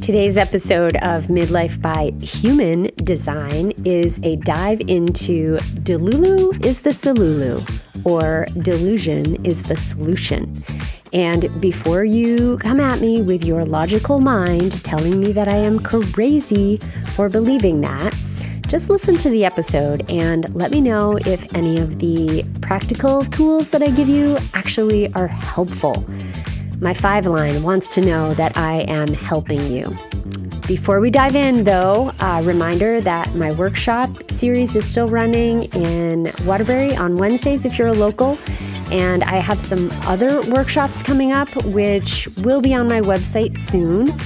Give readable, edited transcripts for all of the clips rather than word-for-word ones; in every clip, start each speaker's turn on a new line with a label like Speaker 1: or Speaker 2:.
Speaker 1: Today's episode of Midlife by Human Design is a dive into Delulu is the Solulu, or delusion is the solution. And before you come at me with your logical mind telling me that I am crazy for believing that, just listen to the episode and let me know if any of the practical tools that I give you actually are helpful. My 5 line wants to know that I am helping you. Before we dive in, though, a reminder that my workshop series is still running in Waterbury on Wednesdays if you're a local. And I have some other workshops coming up, which will be on my website soon.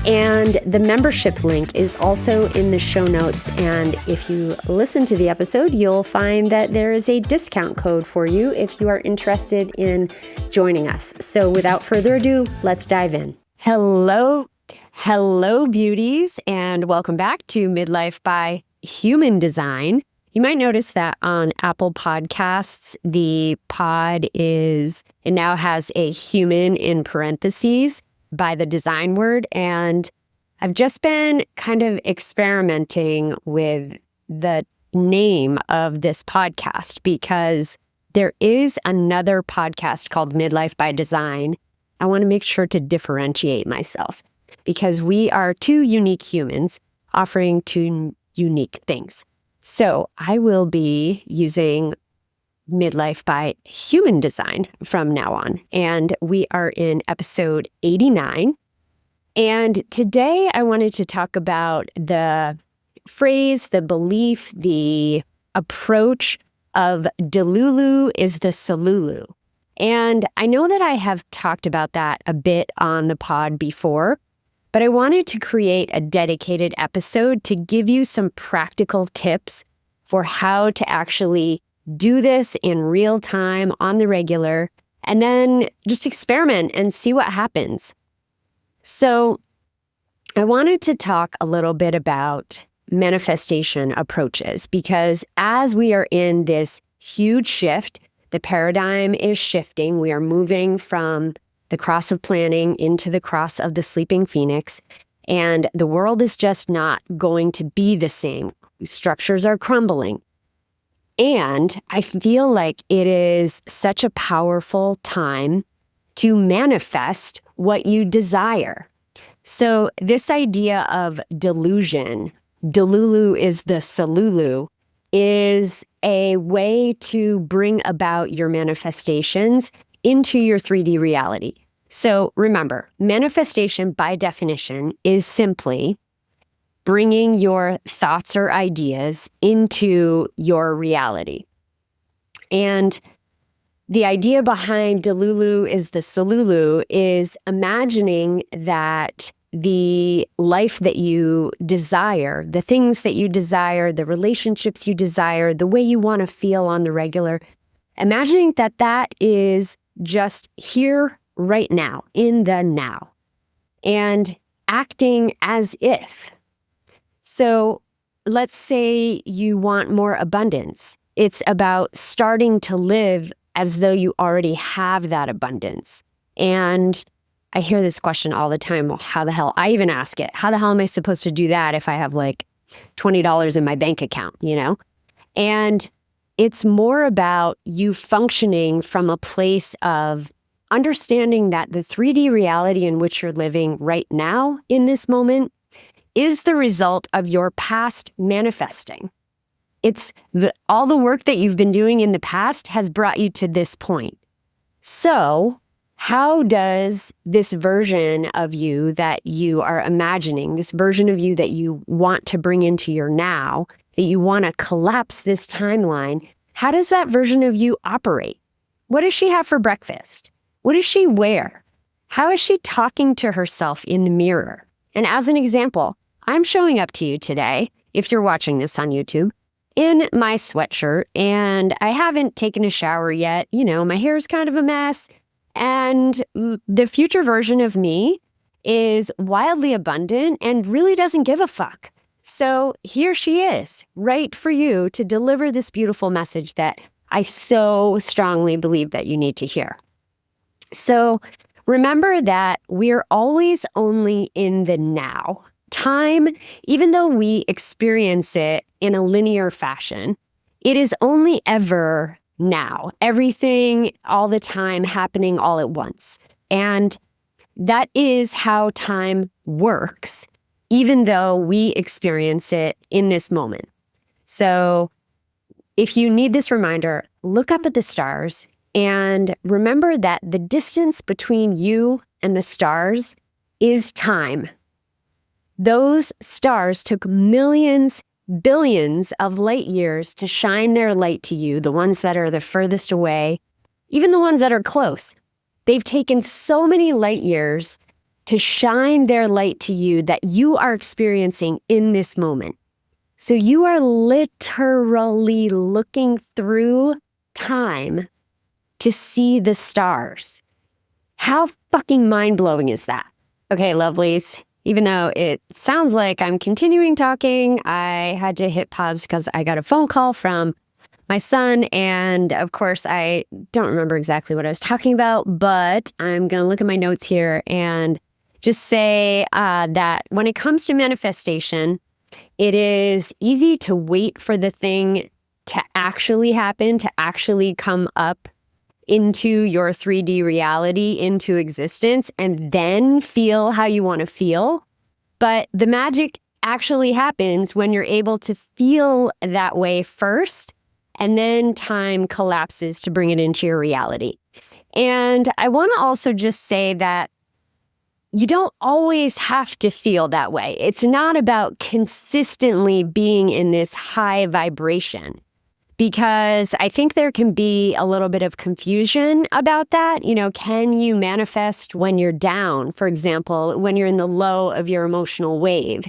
Speaker 1: And the membership link is also in the show notes. And if you listen to the episode, you'll find that there is a discount code for you if you are interested in joining us. So without further ado, let's dive in. Hello, beauties, and welcome back to Midlife by Human Design. You might notice that on Apple Podcasts, the pod it now has a human in parentheses by the design word. And I've just been kind of experimenting with the name of this podcast because there is another podcast called Midlife by Design. I want to make sure to differentiate myself because we are 2 unique humans offering 2 unique things. So I will be using Midlife by Human Design from now on. And we are in episode 89. And today I wanted to talk about the phrase, the belief, the approach of Delulu is the Solulu. And I know that I have talked about that a bit on the pod before, but I wanted to create a dedicated episode to give you some practical tips for how to actually do this in real time on the regular, and then just experiment and see what happens. So I wanted to talk a little bit about manifestation approaches because as we are in this huge shift, the paradigm is shifting. We are moving from the cross of planning into the cross of the sleeping phoenix, and the world is just not going to be the same. Structures are crumbling. And I feel like it is such a powerful time to manifest what you desire. So this idea of delusion, Delulu is the Solulu, is a way to bring about your manifestations into your 3D reality. So remember, manifestation by definition is simply bringing your thoughts or ideas into your reality. And the idea behind Delulu is the Solulu is imagining that the life that you desire, the things that you desire, the relationships you desire, the way you want to feel on the regular, imagining that that is just here right now, in the now, and acting as if. So let's say you want more abundance. It's about starting to live as though you already have that abundance. And I hear this question all the time. Well, how the hell? I even ask it. How the hell am I supposed to do that if I have like $20 in my bank account, And it's more about you functioning from a place of understanding that the 3D reality in which you're living right now in this moment is the result of your past manifesting. It's all the work that you've been doing in the past has brought you to this point. So how does this version of you that you are imagining, this version of you that you want to bring into your now, that you want to collapse this timeline, how does that version of you operate? What does she have for breakfast? What does she wear? How is she talking to herself in the mirror? And as an example, I'm showing up to you today, if you're watching this on YouTube, in my sweatshirt, and I haven't taken a shower yet. My hair is kind of a mess. And the future version of me is wildly abundant and really doesn't give a fuck. So here she is, right for you to deliver this beautiful message that I so strongly believe that you need to hear. So Remember that we're always only in the now. Time, even though we experience it in a linear fashion, it is only ever now. Everything, all the time, happening all at once. And that is how time works, even though we experience it in this moment. So if you need this reminder, look up at the stars and remember that the distance between you and the stars is time. Those stars took millions, billions of light years to shine their light to you, the ones that are the furthest away, even the ones that are close. They've taken so many light years to shine their light to you that you are experiencing in this moment. So you are literally looking through time to see the stars. How fucking mind-blowing is that? Okay, lovelies, even though it sounds like I'm continuing talking, I had to hit pause because I got a phone call from my son, and of course, I don't remember exactly what I was talking about, but I'm going to look at my notes here and just say that when it comes to manifestation, it is easy to wait for the thing to actually happen, to actually come up into your 3D reality, into existence, and then feel how you want to feel. But the magic actually happens when you're able to feel that way first, and then time collapses to bring it into your reality. And I want to also just say that you don't always have to feel that way. It's not about consistently being in this high vibration, because I think there can be a little bit of confusion about that. You know, can you manifest when you're down, for example, when you're in the low of your emotional wave?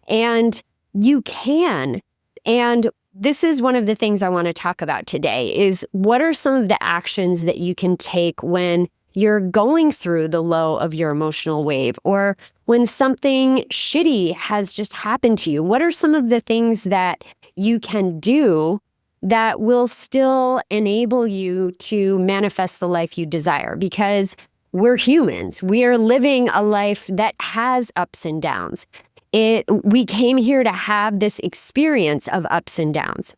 Speaker 1: And you can. And this is one of the things I want to talk about today is what are some of the actions that you can take when you're going through the low of your emotional wave, or when something shitty has just happened to you? What are some of the things that you can do that will still enable you to manifest the life you desire? Because we're humans. We are living a life that has ups and downs. We came here to have this experience of ups and downs.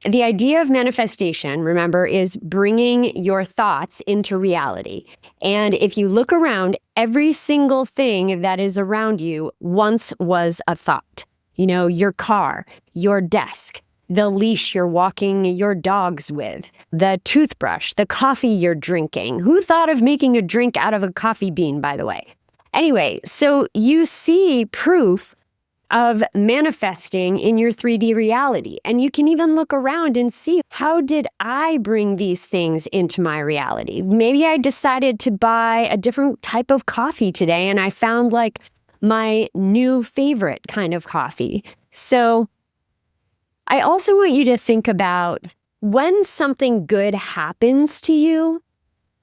Speaker 1: The idea of manifestation, remember, is bringing your thoughts into reality. And if you look around, every single thing that is around you once was a thought. You know, your car, your desk, the leash you're walking your dogs with, the toothbrush, the coffee you're drinking. Who thought of making a drink out of a coffee bean, by the way? Anyway, so you see proof of manifesting in your 3D reality. And you can even look around and see, how did I bring these things into my reality? Maybe I decided to buy a different type of coffee today, and I found like my new favorite kind of coffee. So I also want you to think about when something good happens to you,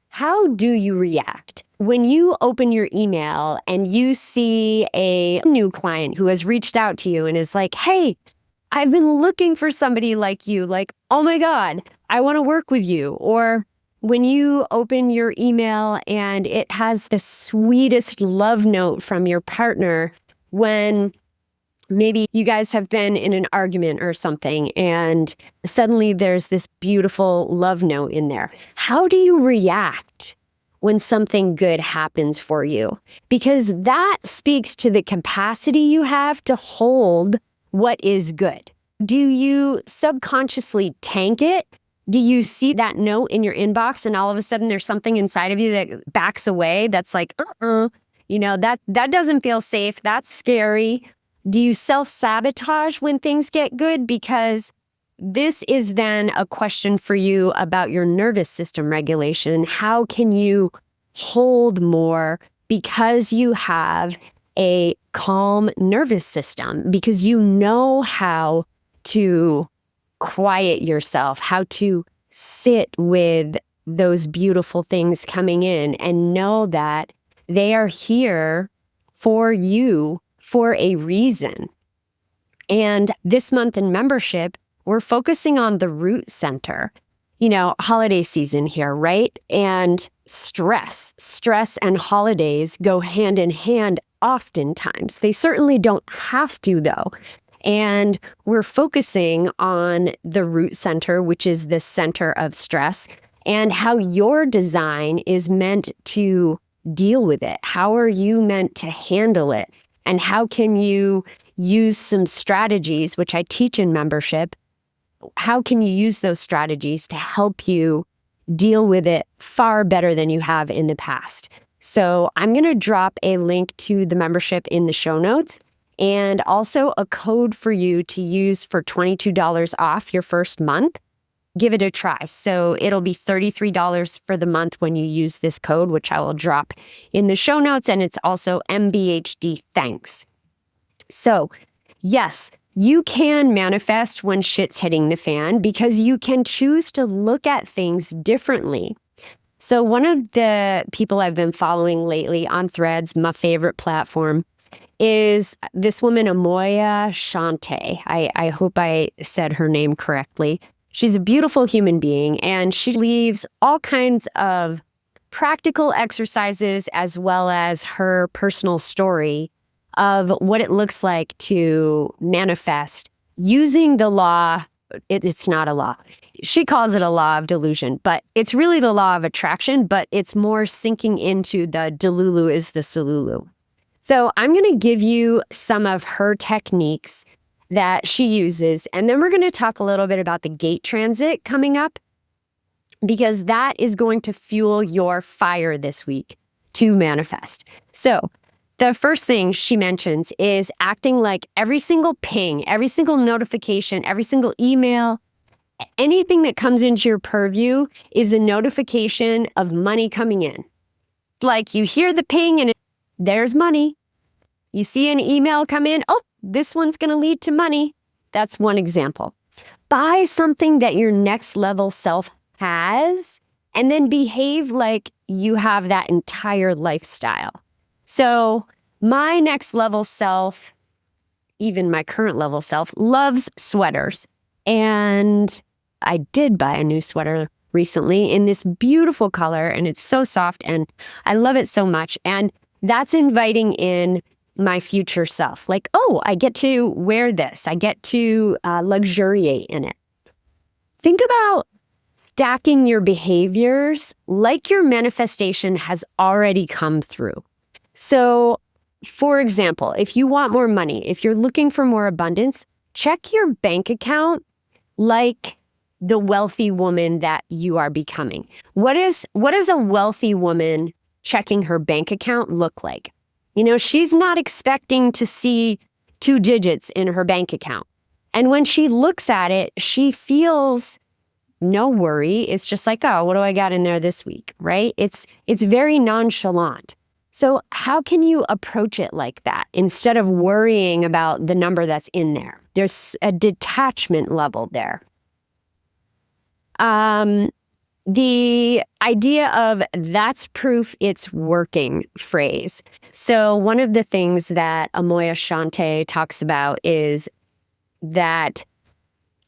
Speaker 1: how do you react? When you open your email and you see a new client who has reached out to you and is like, hey, I've been looking for somebody like you, like, oh my God, I want to work with you. Or when you open your email and it has the sweetest love note from your partner, when maybe you guys have been in an argument or something and suddenly there's this beautiful love note in there. How do you react when something good happens for you? Because that speaks to the capacity you have to hold what is good. Do you subconsciously tank it? Do you see that note in your inbox and all of a sudden there's something inside of you that backs away that's like, you know, that doesn't feel safe. That's scary. Do you self-sabotage when things get good? Because this is then a question for you about your nervous system regulation. How can you hold more because you have a calm nervous system? Because you know how to quiet yourself, how to sit with those beautiful things coming in and know that they are here for you for a reason. And this month in membership, we're focusing on the root center. You know, holiday season here, right? And Stress and holidays go hand in hand oftentimes. They certainly don't have to, though. And we're focusing on the root center, which is the center of stress, and how your design is meant to deal with it. How are you meant to handle it? And how can you use some strategies, which I teach in membership? How can you use those strategies to help you deal with it far better than you have in the past? So I'm going to drop a link to the membership in the show notes, and also a code for you to use for $22 off your first month. Give it a try. So it'll be $33 for the month when you use this code, which I will drop in the show notes. And it's also MBHD thanks. So yes, you can manifest when shit's hitting the fan because you can choose to look at things differently. So one of the people I've been following lately on Threads, my favorite platform, is this woman, Amoya Shante. I hope I said her name correctly. She's a beautiful human being, and she leaves all kinds of practical exercises as well as her personal story of what it looks like to manifest using the law. It's not a law. She calls it a law of delusion, but it's really the law of attraction, but it's more sinking into the Delulu is the Solulu. So I'm going to give you some of her techniques that she uses, and then we're going to talk a little bit about the gate transit coming up, because that is going to fuel your fire this week to manifest. So the first thing she mentions is acting like every single ping, every single notification, every single email, anything that comes into your purview is a notification of money coming in. Like you hear the ping and there's money. You see an email come in, oh, this one's going to lead to money. That's one example. Buy something that your next level self has and then behave like you have that entire lifestyle. So my next level self, even my current level self, loves sweaters. And I did buy a new sweater recently in this beautiful color, and it's so soft and I love it so much. And that's inviting in my future self. Like, oh, I get to wear this. I get to luxuriate in it. Think about stacking your behaviors like your manifestation has already come through. So, for example, if you want more money, if you're looking for more abundance, check your bank account like the wealthy woman that you are becoming. What does a wealthy woman checking her bank account look like? You know, she's not expecting to see 2 digits in her bank account. And when she looks at it, she feels no worry. It's just like, oh, what do I got in there this week, right? It's very nonchalant. So how can you approach it like that instead of worrying about the number that's in there? There's a detachment level there. The idea of that's proof it's working phrase. So one of the things that Amoya Shante talks about is that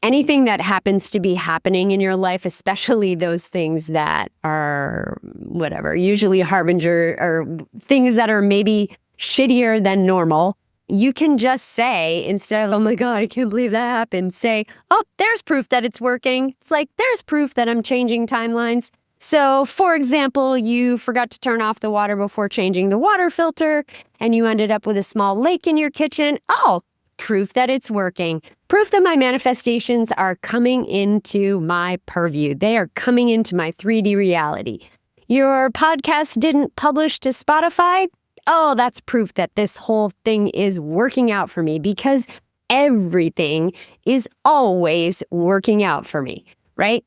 Speaker 1: anything that happens to be happening in your life, especially those things that are whatever, usually harbinger or things that are maybe shittier than normal, you can just say, instead of, oh my God, I can't believe that happened, say, oh, there's proof that it's working. It's like, there's proof that I'm changing timelines. So, for example, you forgot to turn off the water before changing the water filter, and you ended up with a small lake in your kitchen. Oh, proof that it's working. Proof that my manifestations are coming into my purview. They are coming into my 3D reality. Your podcast didn't publish to Spotify? Oh, that's proof that this whole thing is working out for me, because everything is always working out for me, right?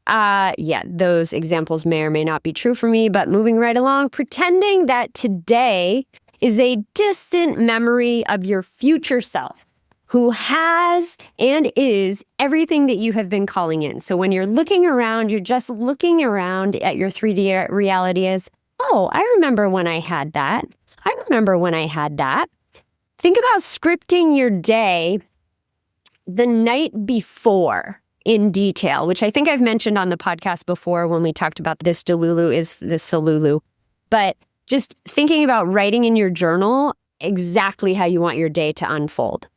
Speaker 1: Yeah, those examples may or may not be true for me, but moving right along, pretending that today is a distant memory of your future self who has and is everything that you have been calling in. So when you're looking around, you're just looking around at your 3D reality as, oh, I remember when I had that. I remember when I had that. Think about scripting your day the night before. in detail, which I think I've mentioned on the podcast before when we talked about this Delulu is the Solulu. But just thinking about writing in your journal exactly how you want your day to unfold.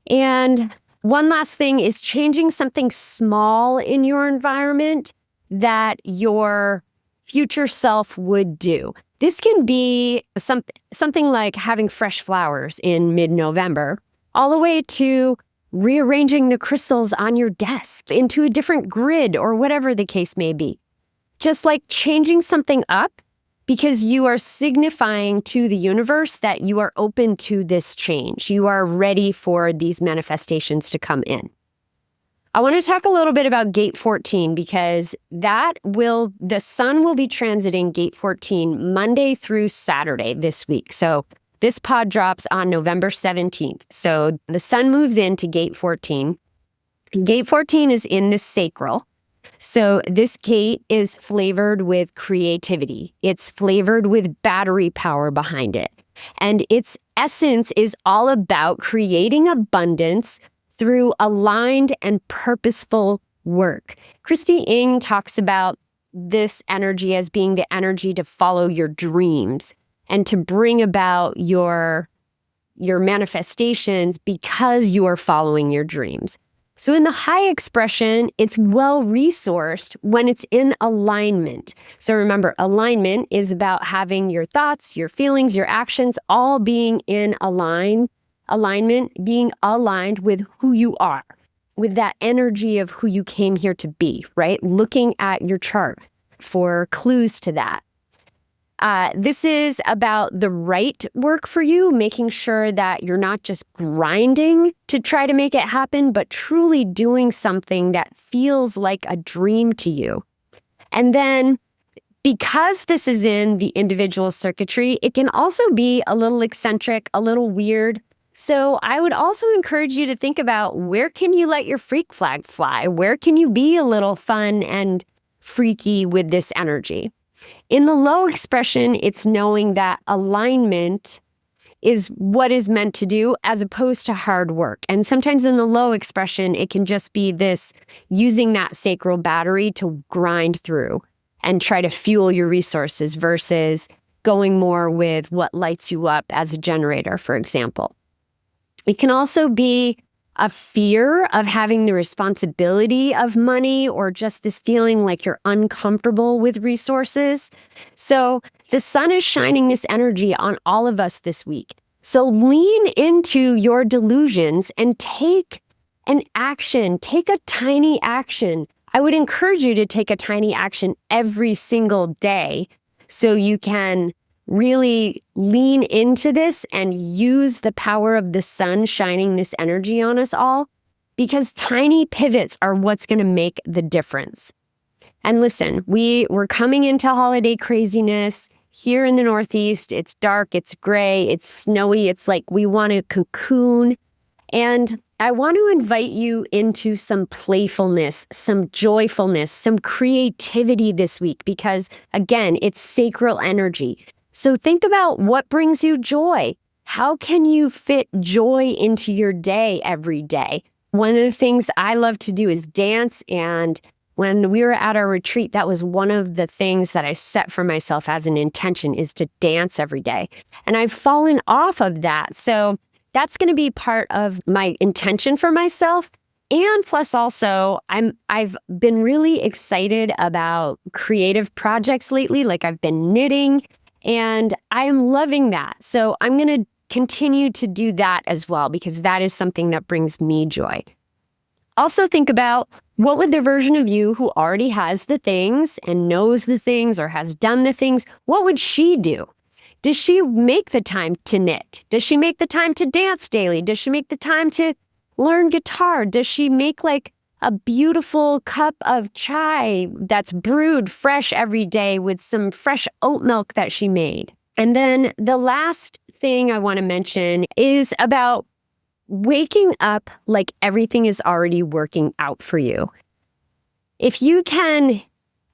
Speaker 1: And one last thing is changing something small in your environment that your future self would do. This can be something like having fresh flowers in mid-November, all the way to rearranging the crystals on your desk into a different grid or whatever the case may be. Just like changing something up because you are signifying to the universe that you are open to this change. You are ready for these manifestations to come in. I want to talk a little bit about gate 14 because the sun will be transiting gate 14 Monday through Saturday this week. So this pod drops on November 17th. So the sun moves into gate 14. Gate 14 is in the sacral. So this gate is flavored with creativity. It's flavored with battery power behind it. And its essence is all about creating abundance through aligned and purposeful work. Christy Ng talks about this energy as being the energy to follow your dreams and to bring about your manifestations because you are following your dreams. So in the high expression, it's well-resourced when it's in alignment. So remember, alignment is about having your thoughts, your feelings, your actions all being in alignment, being aligned with who you are, with that energy of who you came here to be, right? Looking at your chart for clues to that. This is about the right work for you, making sure that you're not just grinding to try to make it happen, but truly doing something that feels like a dream to you. And then because this is in the individual circuitry, it can also be a little eccentric, a little weird. So I would also encourage you to think about where can you let your freak flag fly? Where can you be a little fun and freaky with this energy? In the low expression, it's knowing that alignment is what is meant to do as opposed to hard work. And sometimes in the low expression, it can just be this using that sacral battery to grind through and try to fuel your resources versus going more with what lights you up as a generator, for example. It can also be a fear of having the responsibility of money or just this feeling like you're uncomfortable with resources. So the sun is shining this energy on all of us this week. So lean into your delusions and take an action. Take a tiny action. I would encourage you to take a tiny action every single day so you can really lean into this and use the power of the sun shining this energy on us all, because tiny pivots are what's going to make the difference. And listen, we're coming into holiday craziness here in the Northeast. It's dark, it's gray, it's snowy. It's like we want to cocoon. And I want to invite you into some playfulness, some joyfulness, some creativity this week, because again, it's sacral energy. So think about what brings you joy. How can you fit joy into your day every day? One of the things I love to do is dance. And when we were at our retreat, that was one of the things that I set for myself as an intention, is to dance every day. And I've fallen off of that. So that's going to be part of my intention for myself. And plus also, I've been really excited about creative projects lately. Like I've been knitting. And I am loving that. So I'm going to continue to do that as well, because that is something that brings me joy. Also think about, what would the version of you who already has the things and knows the things or has done the things, what would she do? Does she make the time to knit? Does she make the time to dance daily? Does she make the time to learn guitar? Does she make like a beautiful cup of chai that's brewed fresh every day with some fresh oat milk that she made? And then the last thing I want to mention is about waking up like everything is already working out for you. If you can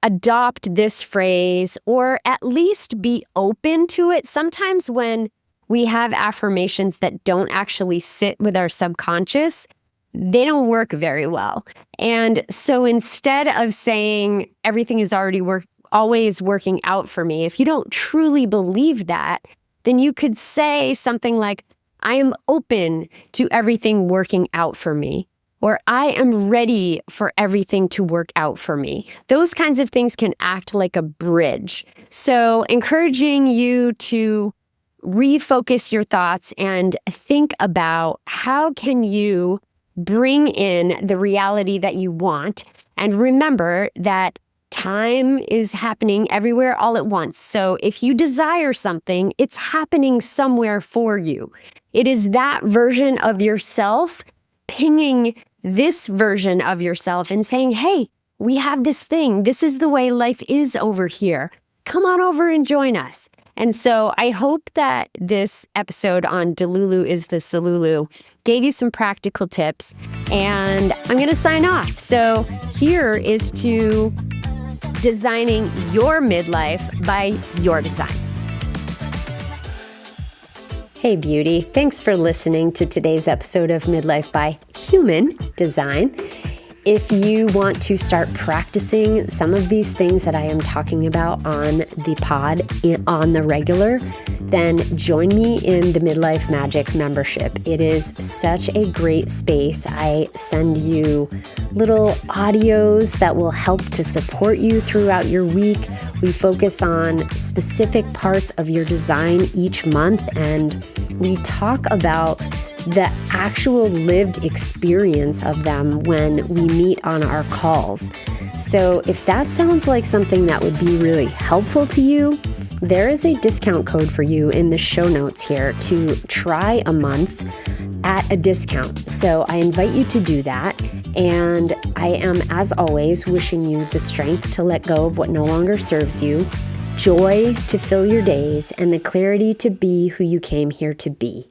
Speaker 1: adopt this phrase, or at least be open to it, sometimes when we have affirmations that don't actually sit with our subconscious, they don't work very well. And so instead of saying everything is always working out for me, if you don't truly believe that, then you could say something like, I am open to everything working out for me, or I am ready for everything to work out for me. Those kinds of things can act like a bridge. So encouraging you to refocus your thoughts and think about how can you bring in the reality that you want. And remember that time is happening everywhere all at once. So if you desire something, it's happening somewhere for you. It is that version of yourself pinging this version of yourself and saying, hey, we have this thing. This is the way life is over here. Come on over and join us. And so I hope that this episode on Delulu is the Solulu gave you some practical tips, and I'm going to sign off. So here is to designing your midlife by your design. Hey, beauty. Thanks for listening to today's episode of Midlife by Human Design. If you want to start practicing some of these things that I am talking about on the pod on the regular, then join me in the Midlife Magic membership. It is such a great space. I send you little audios that will help to support you throughout your week. We focus on specific parts of your design each month, and we talk about the actual lived experience of them when we meet on our calls. So if that sounds like something that would be really helpful to you, there is a discount code for you in the show notes here to try a month at a discount. So I invite you to do that. And I am, as always, wishing you the strength to let go of what no longer serves you, joy to fill your days, and the clarity to be who you came here to be.